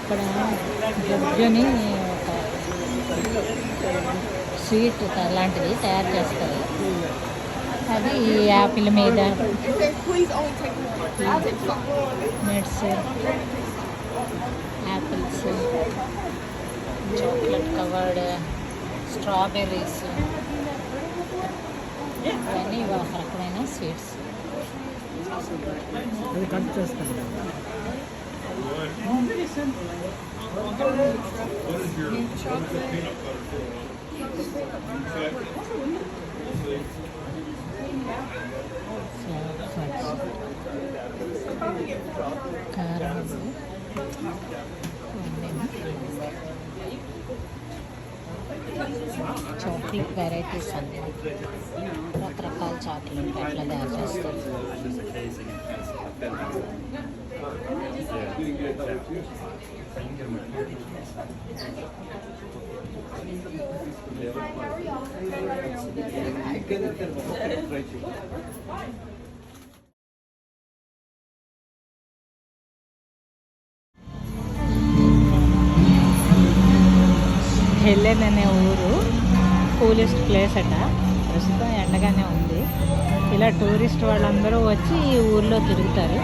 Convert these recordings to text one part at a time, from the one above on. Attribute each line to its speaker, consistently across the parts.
Speaker 1: ఇక్కడ గుజ్జుని ఒక స్వీట్ లాంటిది తయారు చేస్తారు. అది యాపిల్ మీద nuts, apples, chocolate covered strawberries, ఇవన్నీ ఒక రకమైన స్వీట్స్. కారం చాక్లెట్ వెరైటీస్ అన్నీ రకరకాల చాక్లెట్ అట్లా తయారు చేస్తారు. హెలెన్ అనే ఊరు కూలెస్ట్ ప్లేస్ అట. ప్రస్తుతం ఎండగానే ఉంది. ఇలా టూరిస్ట్ వాళ్ళందరూ వచ్చి ఈ ఊర్లో తిరుగుతారు.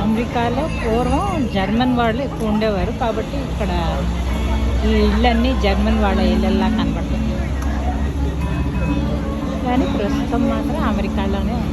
Speaker 1: అమెరికాలో పూర్వం జర్మన్ వాళ్ళు ఎక్కువ ఉండేవారు కాబట్టి ఇక్కడ ఈ ఇళ్ళన్నీ జర్మన్ వాళ్ళ ఇళ్ళల్లా కనబడతాయి. కానీ ప్రస్తుతం మాత్రం అమెరికాలోనే ఉంది.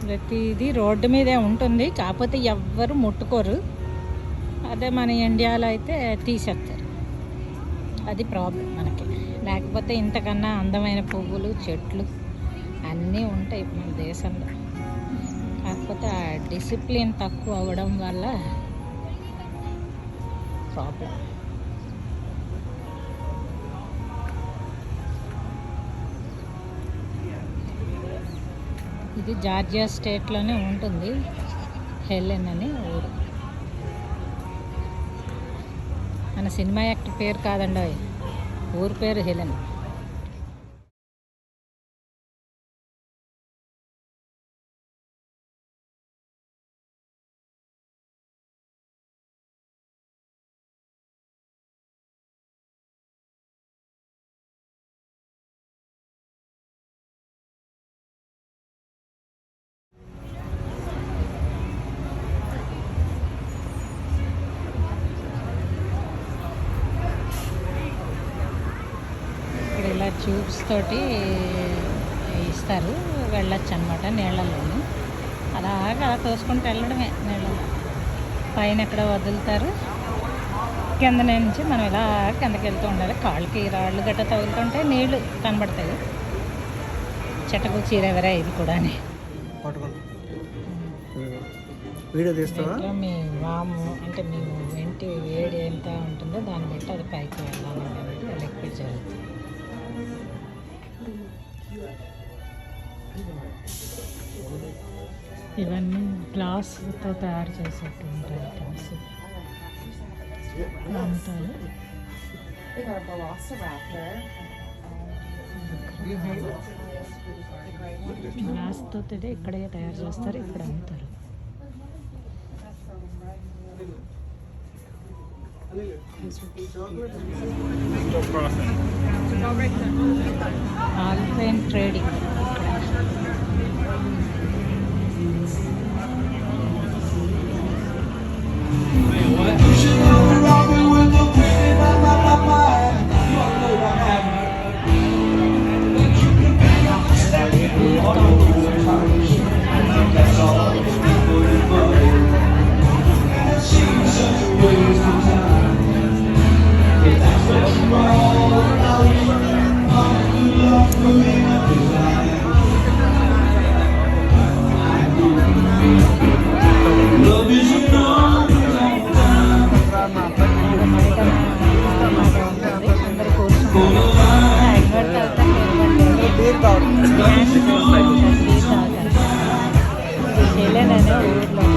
Speaker 1: ప్రతిదీ రోడ్డు మీదే ఉంటుంది, కాకపోతే ఎవ్వరు ముట్టుకోరు. అదే మన ఇండియాలో అయితే తీసేస్తారు. అది ప్రాబ్లం మనకి. లేకపోతే ఇంతకన్నా అందమైన పువ్వులు, చెట్లు అన్నీ ఉంటాయి మన దేశంలో. కాకపోతే ఆ డిసిప్లిన్ తక్కువ అవ్వడం వల్ల ప్రాబ్లం. ఇది జార్జియా స్టేట్లోనే ఉంటుంది హెలెన్ అని ఊరు. మన సినిమా యాక్టర్ పేరు కాదండి, ఊరు పేరు హెలెన్. ఇలా ట్యూబ్స్ తోటి ఇస్తారు, వెళ్ళొచ్చు అనమాట నీళ్ళల్లోని. అలాగా అలా తోసుకుంటూ వెళ్ళడమే నీళ్ళలో. పైన ఎక్కడ వదులుతారు, కింద నుంచి మనం ఇలా కిందకి వెళ్తూ ఉండాలి. కాళ్ళకి రాళ్ళు గట్ట తగులుతుంటే నీళ్లు కనబడతాయి. చెట్టకు చీరెవరా ఇది కూడా. మీ వాము అంటే మీ ఇంటి వేడి ఎంత ఉంటుందో దాన్ని బట్టి అది పైకి వెళ్ళాలి అనేది లిక్విడ్ జరుగుతుంది. ఇవన్నీ గ్లాస్తో తయారు చేసేటువంటి ఐటమ్స్ అమ్ముతారు. గ్లాస్తో ఇక్కడే తయారు చేస్తారు, ఇక్కడ అమ్ముతారు. Alpine trading. ఊర్లో